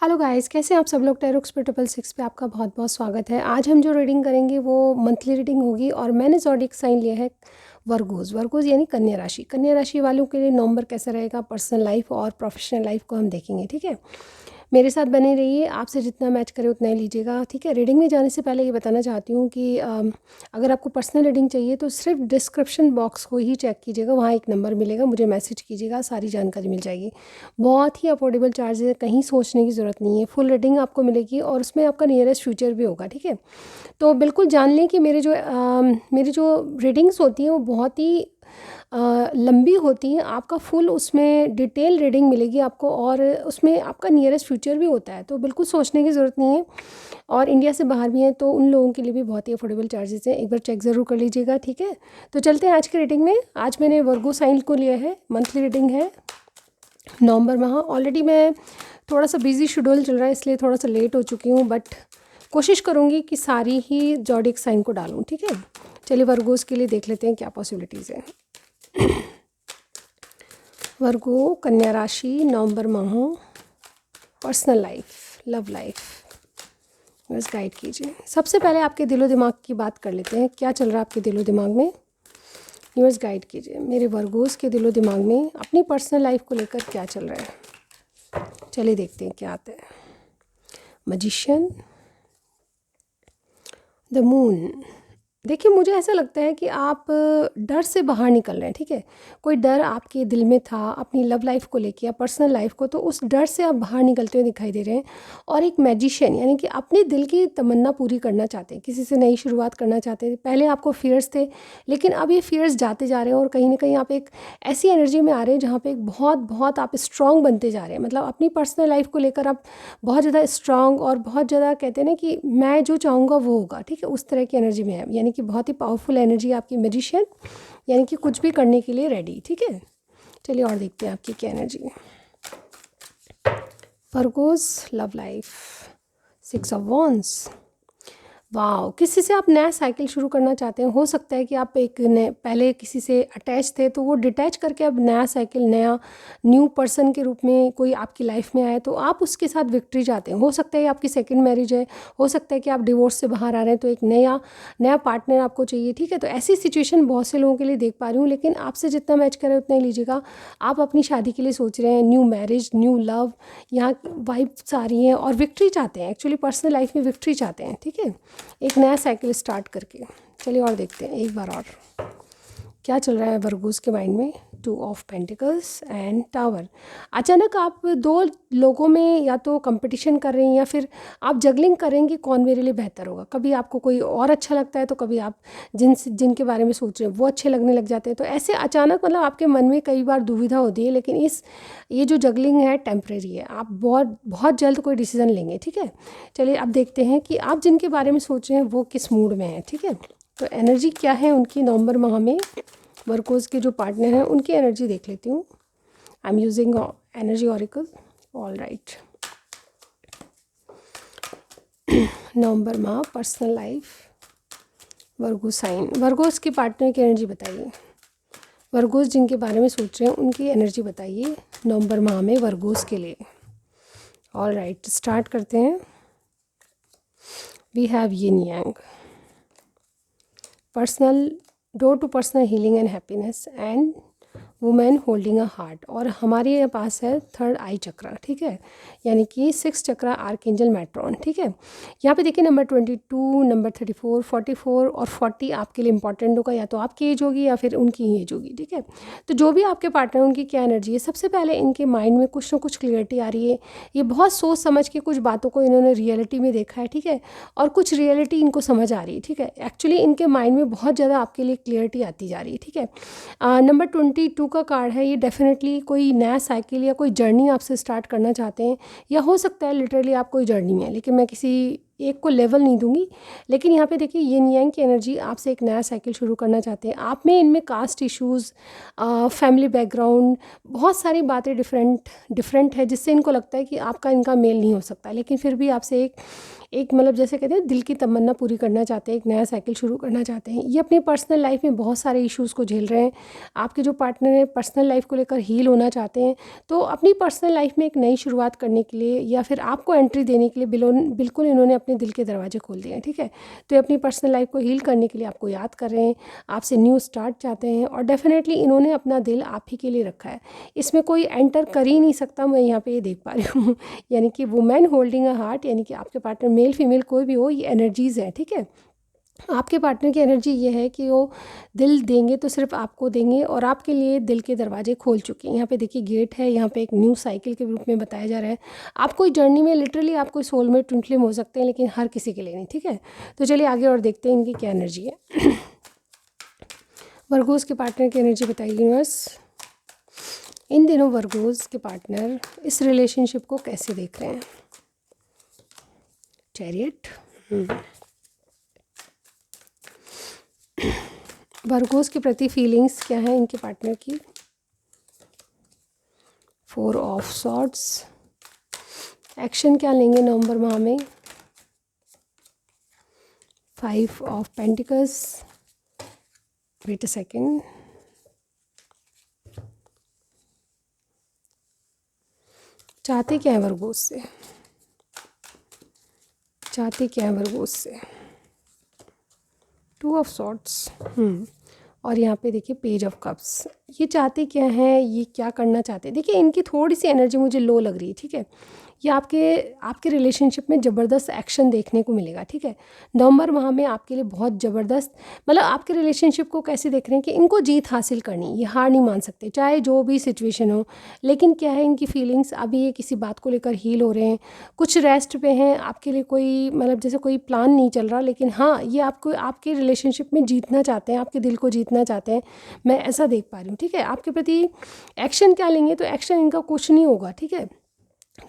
Hello guys, कैसे हैं आप सब लोग। टैरो एक्सपर्ट 666 पे आपका बहुत बहुत स्वागत है। आज हम जो रीडिंग करेंगे वो मंथली रीडिंग होगी और मैंने ज़ोडिएक साइन लिया है वर्गोज़ यानी कन्या राशि। कन्या राशि वालों के लिए नवंबर कैसा रहेगा, पर्सनल लाइफ और प्रोफेशनल लाइफ को हम देखेंगे। ठीक है, मेरे साथ बने रहिए, आपसे जितना मैच करे उतना ही लीजिएगा। ठीक है, रीडिंग में जाने से पहले ये बताना चाहती हूँ कि अगर आपको पर्सनल रीडिंग चाहिए तो सिर्फ डिस्क्रिप्शन बॉक्स को ही चेक कीजिएगा, वहाँ एक नंबर मिलेगा, मुझे मैसेज कीजिएगा, सारी जानकारी मिल जाएगी। बहुत ही अफोर्डेबल चार्जेस है, कहीं सोचने की ज़रूरत नहीं है। फुल रीडिंग आपको मिलेगी और उसमें आपका नियरेस्ट फ्यूचर भी होगा। ठीक है, तो बिल्कुल जान लें कि मेरी जो रीडिंग्स होती हैं वो बहुत ही लंबी होती हैं। आपका फुल उसमें डिटेल रीडिंग मिलेगी आपको और उसमें आपका नियरेस्ट फ्यूचर भी होता है, तो बिल्कुल सोचने की ज़रूरत नहीं है। और इंडिया से बाहर भी हैं तो उन लोगों के लिए भी बहुत ही अफोर्डेबल चार्जेस हैं, एक बार चेक ज़रूर कर लीजिएगा। ठीक है, तो चलते हैं आज की रीडिंग में। आज मैंने वर्गो साइन को लिया है, मंथली रीडिंग है नवंबर माह। ऑलरेडी मैं थोड़ा सा बिजी शेड्यूल चल रहा है इसलिए थोड़ा सा लेट हो चुकी हूँ, बट कोशिश करूँगी कि सारी ही ज़ोडिएक साइन को डालूँ। ठीक है, चलिए वर्गोस के लिए देख लेते हैं क्या पॉसिबिलिटीज़ हैं। वर्गो कन्या राशि, नवंबर माह, पर्सनल लाइफ, लव लाइफ, बस गाइड कीजिए। सबसे पहले आपके दिलो दिमाग की बात कर लेते हैं, क्या चल रहा है आपके दिलो दिमाग में। यूनिवर्स गाइड कीजिए मेरे वर्गोस के दिलो दिमाग में अपनी पर्सनल लाइफ को लेकर क्या चल रहा है। चलिए देखते हैं क्या आता है। Magician, the moon. देखिए, मुझे ऐसा लगता है कि आप डर से बाहर निकल रहे हैं। ठीक है, कोई डर आपके दिल में था अपनी लव लाइफ को लेके या पर्सनल लाइफ को, तो उस डर से आप बाहर निकलते हुए दिखाई दे रहे हैं। और एक मैजिशियन यानी कि अपने दिल की तमन्ना पूरी करना चाहते हैं, किसी से नई शुरुआत करना चाहते हैं। पहले आपको फियर्स थे लेकिन अब ये फियर्स जाते जा रहे हैं और कहीं ना कहीं आप एक ऐसी एनर्जी में आ रहे हैं जहाँ पे एक बहुत बहुत आप स्ट्रॉन्ग बनते जा रहे हैं। मतलब अपनी पर्सनल लाइफ को लेकर आप बहुत ज़्यादा स्ट्रॉन्ग और बहुत ज़्यादा कहते हैं ना कि मैं जो चाहूँगा वो होगा। ठीक है, उस तरह की एनर्जी में है, यानी कि बहुत ही पावरफुल एनर्जी आपकी मैजिशियन, यानी कि कुछ भी करने के लिए रेडी। ठीक है, चलिए और देखते हैं आपकी क्या एनर्जी है। Virgo's love life, 6 of wands. वाह, किसी से आप नया साइकिल शुरू करना चाहते हैं। हो सकता है कि आप एक पहले किसी से अटैच थे तो वो डिटैच करके अब नया साइकिल, नया न्यू पर्सन के रूप में कोई आपकी लाइफ में आए तो आप उसके साथ विक्ट्री चाहते हैं। हो सकता है आपकी सेकंड मैरिज है, हो सकता है कि आप डिवोर्स से बाहर आ रहे हैं तो एक नया पार्टनर आपको चाहिए। ठीक है, तो ऐसी सिचुएशन बहुत से लोगों के लिए देख पा रही हूँ, लेकिन आपसे जितना मैच करे उतना ही लीजिएगा। आप अपनी शादी के लिए सोच रहे हैं, न्यू मैरिज, न्यू लव, यहाँ वाइब्स आ रही हैं और विक्ट्री चाहते हैं। एक्चुअली पर्सनल लाइफ में विक्ट्री चाहते हैं। ठीक है, एक नया साइकिल स्टार्ट करके। चलिए और देखते हैं एक बार और क्या चल रहा है वर्गोस के माइंड में। 2 ऑफ पेंटिकल्स एंड टावर। अचानक आप दो लोगों में या तो कंपटीशन कर रहे हैं या फिर आप जगलिंग करेंगे कौन मेरे लिए बेहतर होगा। कभी आपको कोई और अच्छा लगता है तो कभी आप जिनके बारे में सोच रहे हैं वो अच्छे लगने लग जाते हैं। तो ऐसे अचानक मतलब आपके मन में कई बार दुविधा होती है, लेकिन ये जो जगलिंग है टेम्परेरी है, आप बहुत बहुत जल्द कोई डिसीजन लेंगे। ठीक है, चलिए अब देखते हैं कि आप जिनके बारे में सोच रहे हैं वो किस मूड में है। ठीक है, तो एनर्जी क्या है उनकी नवंबर माह में। वर्कोस के जो पार्टनर हैं उनकी एनर्जी देख लेती हूँ। I am using energy oracle. All right, नवंबर माह, personal life, Virgo sign. Virgos के पार्टनर की एनर्जी बताइए। वर्गोस जिनके बारे में सोच रहे हैं उनकी एनर्जी बताइए नवंबर माह में वर्गोस के लिए। ऑल राइट, स्टार्ट करते हैं। We have yin yang, personal, door to personal healing and happiness and women holding a heart. और हमारे पास है थर्ड आई चक्रा। ठीक है, यानी कि 6 चक्रा आर्कएंजल मैट्रॉन। ठीक है, यहाँ पे देखिए नंबर 22, नंबर 34, 44 और 40 आपके लिए इंपॉर्टेंट होगा, या तो आपकी एज होगी या फिर उनकी एज होगी। ठीक है, तो जो भी आपके पार्टनर उनकी क्या एनर्जी है, सबसे पहले इनके माइंड में कुछ ना कुछ क्लियरिटी आ रही है। ये बहुत सोच समझ के कुछ बातों को इन्होंने रियलिटी में देखा है। ठीक है, और कुछ रियलिटी इनको समझ आ रही है। ठीक है, एक्चुअली इनके माइंड में बहुत ज़्यादा आपके लिए क्लियरिटी आती जा रही है। ठीक है, नंबर 22 का कार्ड है, ये डेफिनेटली कोई नया साइकिल या कोई जर्नी आपसे स्टार्ट करना चाहते हैं, या हो सकता है लिटरली आप कोई जर्नी में हैं, लेकिन मैं किसी एक को लेवल नहीं दूंगी, लेकिन यहाँ पे देखिए यिन यांग की एनर्जी आपसे एक नया साइकिल शुरू करना चाहते हैं। आप में इनमें कास्ट इश्यूज़, फैमिली बैकग्राउंड, बहुत सारी बातें डिफरेंट है, जिससे इनको लगता है कि आपका इनका मेल नहीं हो सकता, लेकिन फिर भी आपसे एक मतलब जैसे कहते हैं दिल की तमन्ना पूरी करना चाहते हैं, एक नया साइकिल शुरू करना चाहते हैं। ये अपनी पर्सनल लाइफ में बहुत सारे इश्यूज़ को झेल रहे हैं। आपके जो पार्टनर है पर्सनल लाइफ को लेकर हील होना चाहते हैं, तो अपनी पर्सनल लाइफ में एक नई शुरुआत करने के लिए या फिर आपको एंट्री देने के लिए बिल्कुल इन्होंने अपने दिल के दरवाजे खोल दिए हैं, ठीक है। तो ये अपनी पर्सनल लाइफ को हील करने के लिए आपको याद कर रहे हैं, आपसे न्यू स्टार्ट चाहते हैं, और डेफिनेटली इन्होंने अपना दिल आप ही के लिए रखा है। इसमें कोई एंटर कर ही नहीं सकता, मैं यहाँ पे ये देख पा रही हूँ यानी कि वुमेन होल्डिंग अ हार्ट, यानी कि आपके पार्टनर मेल फीमेल कोई भी हो, ये एनर्जीज़ हैं, ठीक है। आपके पार्टनर की एनर्जी ये है कि वो दिल देंगे तो सिर्फ आपको देंगे, और आपके लिए दिल के दरवाजे खोल चुके हैं। यहाँ पे देखिए गेट है, यहाँ पे एक न्यू साइकिल के रूप में बताया जा रहा है। आपको जर्नी में लिटरली आप कोई सोलमेट ट्विन फ्लेम हो सकते हैं, लेकिन हर किसी के लिए नहीं, ठीक है। तो चलिए आगे और देखते हैं इनकी क्या एनर्जी है। वर्गोस के पार्टनर की एनर्जी बताइए यूनिवर्स। इन दिनों वर्गोस के पार्टनर इस रिलेशनशिप को कैसे देख रहे हैं। चैरियट, वर्गोस के प्रति फीलिंग्स क्या है इनके पार्टनर की। 4 ऑफ सॉर्ड्स, एक्शन क्या लेंगे नवंबर माह में। 5 of pentacles, wait a second, चाहते क्या है वर्गोस से, चाहते क्या है वर्गोस से। 2 ऑफ सॉर्ड्स, और यहाँ पे देखिए पेज ऑफ कप्स। ये चाहते क्या हैं, ये क्या करना चाहते हैं। देखिए इनकी थोड़ी सी एनर्जी मुझे लो लग रही है, ठीक है। ये आपके रिलेशनशिप में ज़बरदस्त एक्शन देखने को मिलेगा, ठीक है। नवंबर माह में आपके लिए बहुत ज़बरदस्त, मतलब आपके रिलेशनशिप को कैसे देख रहे हैं कि इनको जीत हासिल करनी, ये हार नहीं मान सकते चाहे जो भी सिचुएशन हो। लेकिन क्या है इनकी फीलिंग्स, अभी ये किसी बात को लेकर हील हो रहे हैं, कुछ रेस्ट पे हैं। आपके लिए कोई मतलब जैसे कोई प्लान नहीं चल रहा, लेकिन हाँ ये आपको आपके रिलेशनशिप में जीतना चाहते हैं, आपके दिल को जीतना चाहते हैं, मैं ऐसा देख पा रही हूँ, ठीक है। आपके प्रति एक्शन क्या लेंगे, तो एक्शन इनका कुछ नहीं होगा, ठीक है।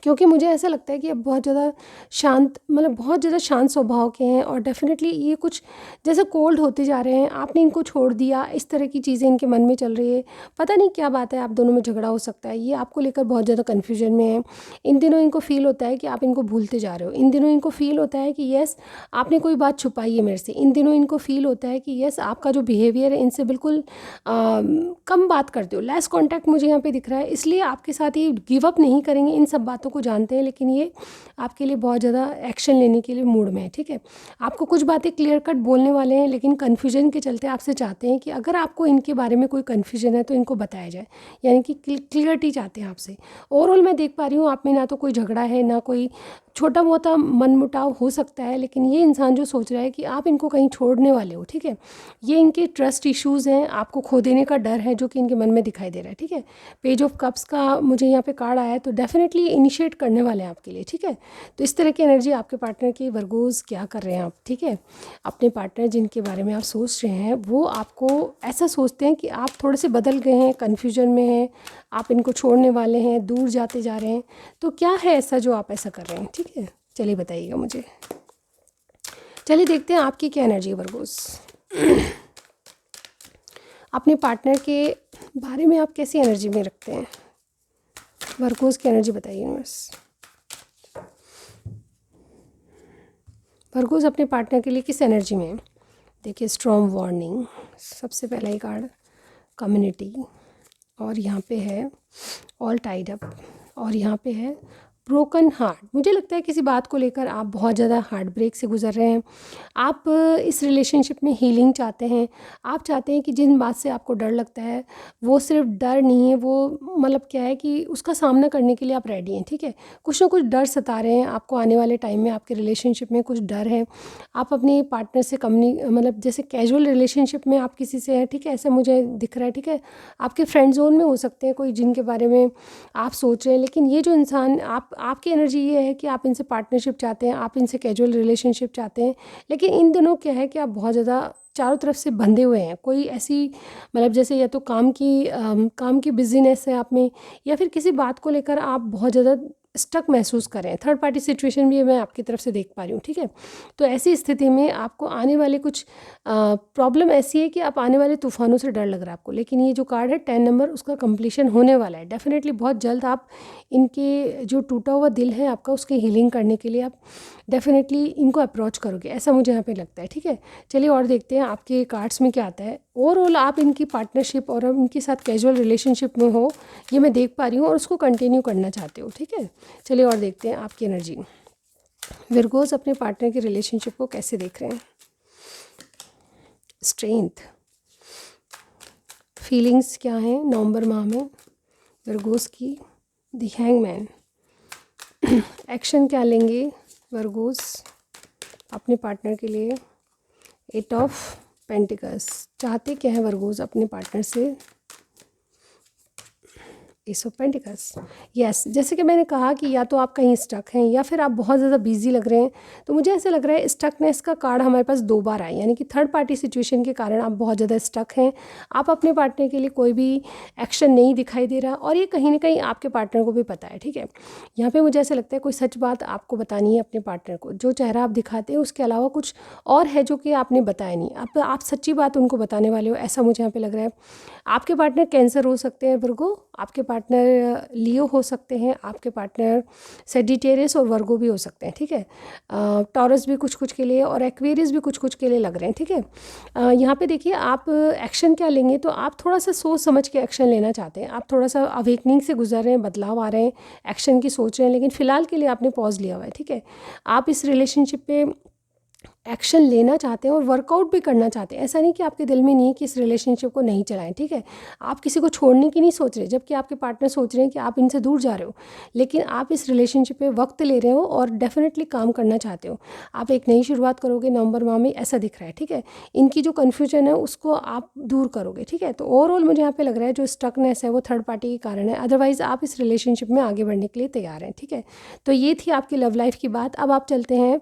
क्योंकि मुझे ऐसा लगता है कि अब बहुत ज़्यादा शांत, मतलब बहुत ज़्यादा शांत स्वभाव के हैं, और डेफिनेटली ये कुछ जैसे कोल्ड होते जा रहे हैं। आपने इनको छोड़ दिया, इस तरह की चीज़ें इनके मन में चल रही है। पता नहीं क्या बात है, आप दोनों में झगड़ा हो सकता है। ये आपको लेकर बहुत ज़्यादा कन्फ्यूजन में है। इन दिनों इनको फील होता है कि आप इनको भूलते जा रहे हो। इन दिनों इनको फील होता है कि यस आपने कोई बात छुपाई है मेरे से। इन दिनों इनको फील होता है कि यस आपका जो बिहेवियर है इनसे बिल्कुल कम बात करते हो, लेस कॉन्टैक्ट मुझे यहाँ पे दिख रहा है। इसलिए आपके साथ ये गिव अप नहीं करेंगे, इन सब बातों को जानते हैं, लेकिन ये आपके लिए बहुत ज़्यादा एक्शन लेने के लिए मूड में है, ठीक है। आपको कुछ बातें क्लियर कट बोलने वाले हैं, लेकिन कन्फ्यूजन के चलते आपसे चाहते हैं कि अगर आपको इनके बारे में कोई कन्फ्यूजन है तो इनको बताया जाए, यानी कि क्लियरिटी चाहते हैं आपसे। ओवरऑल मैं देख पा रही हूँ आप में ना तो कोई झगड़ा है, ना कोई छोटा मोटा मनमुटाव हो सकता है, लेकिन ये इंसान जो सोच रहा है कि आप इनको कहीं छोड़ने वाले हो, ठीक है। ये इनके ट्रस्ट इश्यूज़ हैं, आपको खो देने का डर है जो कि इनके मन में दिखाई दे रहा है, ठीक है। पेज ऑफ कप्स का मुझे यहाँ पे कार्ड आया है, तो डेफिनेटली इनिशिएट करने वाले हैं आपके लिए, ठीक है। तो इस तरह की एनर्जी आपके पार्टनर की। वर्गोस क्या कर रहे हैं आप, ठीक है। अपने पार्टनर जिनके बारे में आप सोच रहे हैं वो आपको ऐसा सोचते हैं कि आप थोड़े से बदल गए हैं, कन्फ्यूजन में हैं, आप इनको छोड़ने वाले हैं, दूर जाते जा रहे हैं। तो क्या है ऐसा जो आप ऐसा कर रहे हैं, ठीक है। चलिए बताइएगा मुझे। चलिए देखते हैं आपकी क्या एनर्जी है वर्गोस। अपने पार्टनर के बारे में आप कैसी एनर्जी में रखते हैं, वर्गोस की एनर्जी बताइए बस। वर्गोस अपने पार्टनर के लिए किस एनर्जी में है। देखिए स्ट्रॉन्ग वार्निंग, सबसे पहला ही कार्ड कम्युनिटी, और यहाँ पे है ऑल टाइड अप, और यहाँ पे है ब्रोकन हार्ट। मुझे लगता है किसी बात को लेकर आप बहुत ज़्यादा हार्ट ब्रेक से गुजर रहे हैं। आप इस रिलेशनशिप में हीलिंग चाहते हैं। आप चाहते हैं कि जिन बात से आपको डर लगता है वो सिर्फ डर नहीं है, वो मतलब क्या है कि उसका सामना करने के लिए आप रेडी हैं, ठीक है। कुछ ना कुछ डर सता रहे हैं आपको, आने वाले टाइम में आपके रिलेशनशिप में कुछ डर है। आप अपने पार्टनर से मतलब जैसे कैजुअल रिलेशनशिप में आप किसी से हैं, ठीक है, ऐसा मुझे दिख रहा है, ठीक है। आपके फ्रेंड जोन में हो सकते हैं कोई जिनके बारे में आप सोच रहे हैं, लेकिन ये जो इंसान आपकी एनर्जी ये है कि आप इनसे पार्टनरशिप चाहते हैं, आप इनसे कैजुअल रिलेशनशिप चाहते हैं। लेकिन इन दिनों क्या है कि आप बहुत ज़्यादा चारों तरफ से बंधे हुए हैं। कोई ऐसी मतलब जैसे या तो काम की बिजीनेस है आप में, या फिर किसी बात को लेकर आप बहुत ज़्यादा स्टक महसूस कर रहे हैं। थर्ड पार्टी सिचुएशन भी मैं आपकी तरफ से देख पा रही हूँ, ठीक है। तो ऐसी स्थिति में आपको आने वाले कुछ प्रॉब्लम ऐसी है कि आप आने वाले तूफानों से डर लग रहा है आपको, लेकिन ये जो कार्ड है 10 नंबर, उसका कंप्लीशन होने वाला है डेफिनेटली। बहुत जल्द आप इनके जो टूटा हुआ दिल है आपका, उसकी हीलिंग करने के लिए आप डेफिनेटली इनको अप्रोच करोगे, ऐसा मुझे यहाँ पे लगता है, ठीक है। चलिए और देखते हैं आपके कार्ड्स में क्या आता है। ओवरऑल आप इनकी पार्टनरशिप और इनके साथ कैजुअल रिलेशनशिप में हो, ये मैं देख पा रही हूँ, और उसको कंटिन्यू करना चाहते हो, ठीक है। चलिए और देखते हैं आपकी एनर्जी। विर्गोस अपने पार्टनर की रिलेशनशिप को कैसे देख रहे हैं। स्ट्रेंथ, फीलिंग्स क्या हैं नवंबर माह में विर्गोस की। द हैंगमैन, एक्शन क्या लेंगे विर्गोस अपने पार्टनर के लिए। 8 ऑफ पेंटिकल्स, चाहते क्या है विर्गोस अपने पार्टनर से। एस ऑफ पेंटिकल्स, यस, जैसे कि मैंने कहा कि या तो आप कहीं स्टक हैं या फिर आप बहुत ज़्यादा बिजी लग रहे हैं। तो मुझे ऐसा लग रहा है स्टकनेस का कार्ड हमारे पास 2 बार आया, यानी कि थर्ड पार्टी सिचुएशन के कारण आप बहुत ज़्यादा स्टक हैं। आप अपने पार्टनर के लिए कोई भी एक्शन नहीं दिखाई दे रहा, और ये कहीं ना कहीं आपके पार्टनर को भी पता है, ठीक है। यहाँ पर मुझे ऐसा लगता है कोई सच बात आपको बतानी है अपने पार्टनर को। जो चेहरा आप दिखाते हैं उसके अलावा कुछ और है जो कि आपने बताया नहीं, आप सच्ची बात उनको बताने वाले हो, ऐसा मुझे यहाँ पर लग रहा है। आपके पार्टनर कैंसर हो सकते हैं वर्गो, आपके पार्टनर लियो हो सकते हैं, आपके पार्टनर सेजिटेरियस और वर्गो भी हो सकते हैं, ठीक है। टॉरस भी कुछ कुछ के लिए और एक्वेरियस भी कुछ कुछ के लिए लग रहे हैं, ठीक है। यहाँ पे देखिए आप एक्शन क्या लेंगे, तो आप थोड़ा सा सोच समझ के एक्शन लेना चाहते हैं। आप थोड़ा सा अवेकनिंग से गुजर रहे हैं, बदलाव आ रहे हैं, एक्शन की सोच रहे हैं, लेकिन फ़िलहाल के लिए आपने पॉज लिया हुआ है, ठीक है। आप इस रिलेशनशिप पे एक्शन लेना चाहते हैं और वर्कआउट भी करना चाहते हैं। ऐसा नहीं कि आपके दिल में नहीं है कि इस रिलेशनशिप को नहीं चलाएं, ठीक है। आप किसी को छोड़ने की नहीं सोच रहे, जबकि आपके पार्टनर सोच रहे हैं कि आप इनसे दूर जा रहे हो, लेकिन आप इस रिलेशनशिप पे वक्त ले रहे हो और डेफिनेटली काम करना चाहते हो। आप एक नई शुरुआत करोगे नवंबर माह में, ऐसा दिख रहा है, ठीक है। इनकी जो कन्फ्यूजन है उसको आप दूर करोगे, ठीक है। तो ओवरऑल मुझे यहाँ पे लग रहा है जो स्टकनेस है वो थर्ड पार्टी के कारण है, अदरवाइज़ आप इस रिलेशनशिप में आगे बढ़ने के लिए तैयार हैं, ठीक है। तो ये थी आपकी लव लाइफ की बात। अब आप चलते हैं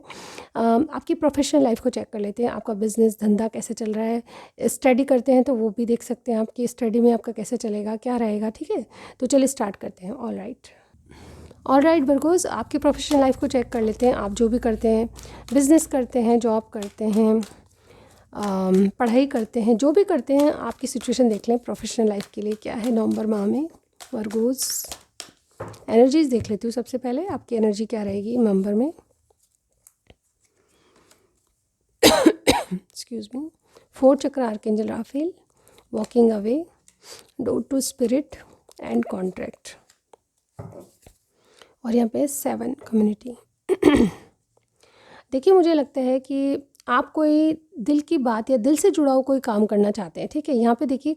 आपकी प्रोफेशनल लाइफ को चेक कर लेते हैं। आपका बिजनेस धंधा कैसे चल रहा है, स्टडी करते हैं तो वो भी देख सकते हैं आपकी स्टडी में आपका कैसे चलेगा, क्या रहेगा, ठीक है। तो चलिए स्टार्ट करते हैं। ऑल राइट वर्गोस, आपकी प्रोफेशनल लाइफ को चेक कर लेते हैं। आप जो भी करते हैं, बिजनेस करते हैं, जॉब करते हैं, पढ़ाई करते हैं, जो भी करते हैं, आपकी सिचुएशन देख लें प्रोफेशनल लाइफ के लिए क्या है नवंबर माह में वर्गोस। एनर्जीज देख लेती हूँ सबसे पहले, आपकी एनर्जी क्या रहेगी नवंबर में। Excuse me. 4 chakra archangel Raphael, walking away, door to spirit and contract, और यहाँ पे 7 कम्युनिटी। देखिए मुझे लगता है कि आप कोई दिल की बात या दिल से जुड़ा हुआ कोई काम करना चाहते हैं, ठीक है। यहाँ पे देखिए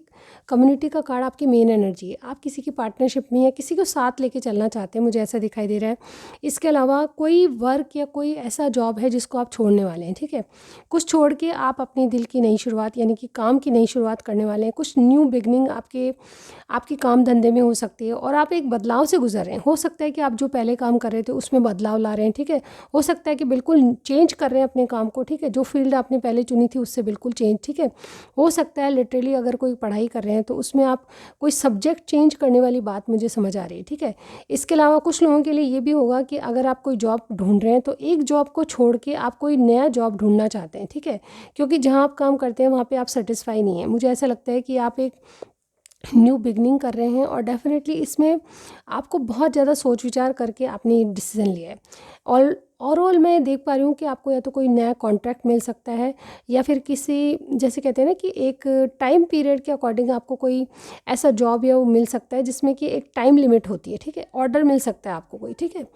कम्युनिटी का कार्ड आपकी मेन एनर्जी है। आप किसी की पार्टनरशिप में या किसी को साथ लेके चलना चाहते हैं, मुझे ऐसा दिखाई दे रहा है। इसके अलावा कोई वर्क या कोई ऐसा जॉब है जिसको आप छोड़ने वाले हैं, ठीक है। कुछ छोड़ के आप अपने दिल की नई शुरुआत यानी कि काम की नई शुरुआत करने वाले हैं। कुछ न्यू बिगनिंग आपके काम धंधे में हो सकती है, और आप एक बदलाव से गुजर रहे हैं। हो सकता है कि आप जो पहले काम कर रहे थे उसमें बदलाव ला रहे हैं, ठीक है। हो सकता है कि बिल्कुल चेंज कर रहे हैं अपने काम को, ठीक है। जो फील्ड आपने पहले चुनी थी उससे बिल्कुल चेंज, ठीक है। हो सकता है लिटरली अगर कोई पढ़ाई कर रहे हैं तो उसमें आप कोई सब्जेक्ट चेंज करने वाली बात मुझे समझ आ रही है, ठीक है। इसके अलावा कुछ लोगों के लिए ये भी होगा कि अगर आप कोई जॉब ढूंढ रहे हैं तो एक जॉब को छोड़ के आप कोई नया जॉब ढूंढना चाहते हैं, ठीक है। क्योंकि जहाँ आप काम करते हैं वहाँ पे आप सेटिस्फाई नहीं है। मुझे ऐसा लगता है कि आप एक न्यू बिगनिंग कर रहे हैं, और डेफिनेटली इसमें आपको बहुत ज़्यादा सोच विचार करके आपने डिसीज़न लिया है। और ओवरऑल मैं देख पा रही हूँ कि आपको या तो कोई नया कॉन्ट्रैक्ट मिल सकता है, या फिर किसी जैसे कहते हैं ना कि एक टाइम पीरियड के अकॉर्डिंग आपको कोई ऐसा जॉब या वो मिल सकता है जिसमें कि एक टाइम लिमिट होती है, ठीक है। ऑर्डर मिल सकता है आपको कोई, ठीक है।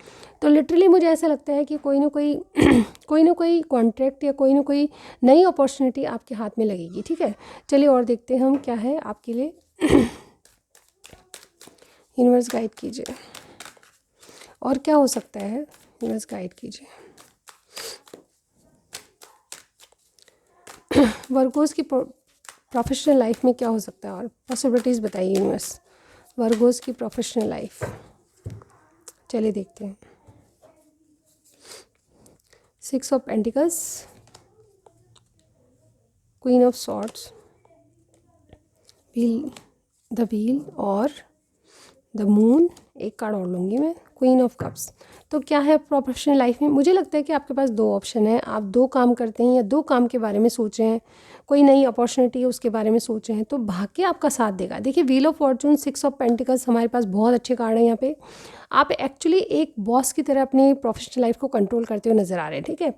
तो लिटरली मुझे ऐसा लगता है कि कोई ना कोई कोई ना कोई कॉन्ट्रैक्ट या कोई ना कोई नई अपॉर्चुनिटी आपके हाथ में लगेगी, ठीक है। चलिए और देखते हैं हम क्या है आपके लिए। यूनिवर्स गाइड कीजिए, और क्या हो सकता है यूनिवर्स गाइड कीजिए। वर्गोस की प्रोफेशनल लाइफ में क्या हो सकता है, और पॉसिबिलिटीज़ बताइए यूनिवर्स वर्गोस की प्रोफेशनल लाइफ। चलिए देखते हैं। 6 of pentacles, queen of swords, wheel, the wheel और द मून एक कार्ड और लूँगी मैं, क्वीन ऑफ कप्स। तो क्या है प्रोफेशनल लाइफ में, मुझे लगता है कि आपके पास दो ऑप्शन है, आप दो काम करते हैं या दो काम के बारे में सोच रहे हैं, कोई नई अपॉर्चुनिटी है उसके बारे में सोच रहे हैं, तो भाग्य आपका साथ देगा। देखिए wheel of Fortune, 6 of pentacles हमारे पास बहुत अच्छे कार्ड हैं यहाँ पे। आप एक्चुअली एक बॉस की तरह अपनी प्रोफेशनल लाइफ को कंट्रोल करते हुए नज़र आ रहे हैं, ठीक है।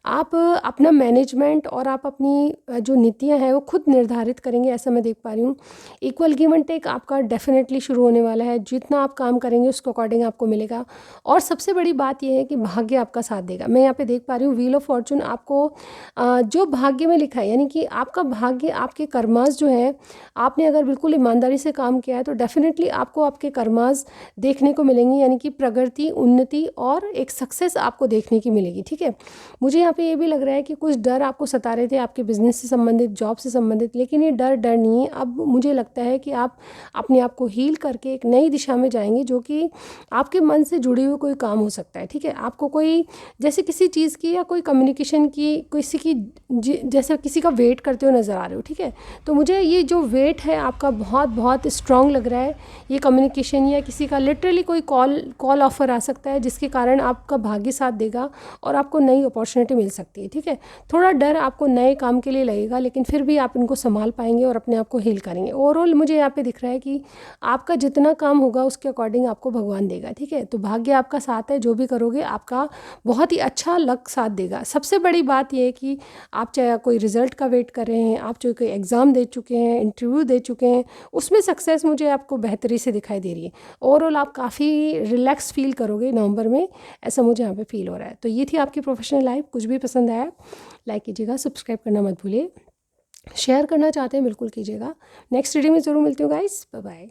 आप अपना मैनेजमेंट और आप अपनी जो नीतियाँ हैं वो खुद निर्धारित करेंगे, ऐसा मैं देख पा रही हूँ। इक्वल गिव एंड टेक आपका डेफिनेटली शुरू होने वाला है, जितना आप काम करेंगे उसके अकॉर्डिंग आपको मिलेगा। और सबसे बड़ी बात यह है कि भाग्य आपका साथ देगा। मैं यहाँ पे देख पा रही हूँ व्हील ऑफ फॉर्चून, आपको जो भाग्य में लिखा है, यानी कि आपका भाग्य, आपके कर्मास जो है, आपने अगर बिल्कुल ईमानदारी से काम किया है तो डेफिनेटली आपको आपके कर्मास देखने को मिलेंगी, यानी कि प्रगति, उन्नति और एक सक्सेस आपको देखने की मिलेगी, ठीक है। मुझे यहाँ पे ये भी लग रहा है कि कुछ डर आपको सता रहे थे आपके बिजनेस से संबंधित, जॉब से संबंधित, लेकिन ये डर नहीं है। अब मुझे लगता है कि आप अपने आप को हील करके एक नई दिशा में जाएंगे, जो कि आपके मन से जुड़े हुए कोई काम हो सकता है, ठीक है। आपको कोई जैसे किसी चीज़ की या कोई कम्युनिकेशन की, किसी की जैसे किसी का वेट करते हुए नज़र आ रहे हो, ठीक है। तो मुझे ये जो वेट है आपका बहुत बहुत स्ट्रॉन्ग लग रहा है। ये कम्युनिकेशन या किसी का लिटरली कोई कॉल ऑफर आ सकता है, जिसके कारण आपका भाग्य साथ देगा और आपको नई अपॉर्चुनिटी मिल सकती है, ठीक है। थोड़ा डर आपको नए काम के लिए लगेगा, लेकिन फिर भी आप इनको संभाल पाएंगे और अपने आप को हील करेंगे। ओवरऑल मुझे यहाँ पे दिख रहा है कि आपका जितना काम होगा उसके अकॉर्डिंग आपको भगवान देगा, ठीक है। तो भाग्य आपका साथ है, जो भी करोगे आपका बहुत ही अच्छा लक साथ देगा। सबसे बड़ी बात यह है कि आप चाहे कोई रिजल्ट का वेट कर रहे हैं, आप चाहे कोई एग्ज़ाम दे चुके हैं, इंटरव्यू दे चुके हैं, उसमें सक्सेस मुझे आपको बेहतरी से दिखाई दे रही है। ओवरऑल आप काफ़ी रिलैक्स फील करोगे नवंबर में, ऐसा मुझे यहाँ पे फील हो रहा है। तो ये थी आपकी प्रोफेशनल लाइफ। कुछ भी पसंद आया लाइक कीजिएगा, सब्सक्राइब करना मत भूलिए, शेयर करना चाहते हैं बिल्कुल कीजिएगा। नेक्स्ट रीडिंग में ज़रूर मिलती हूँ गाइस, बाय बाय।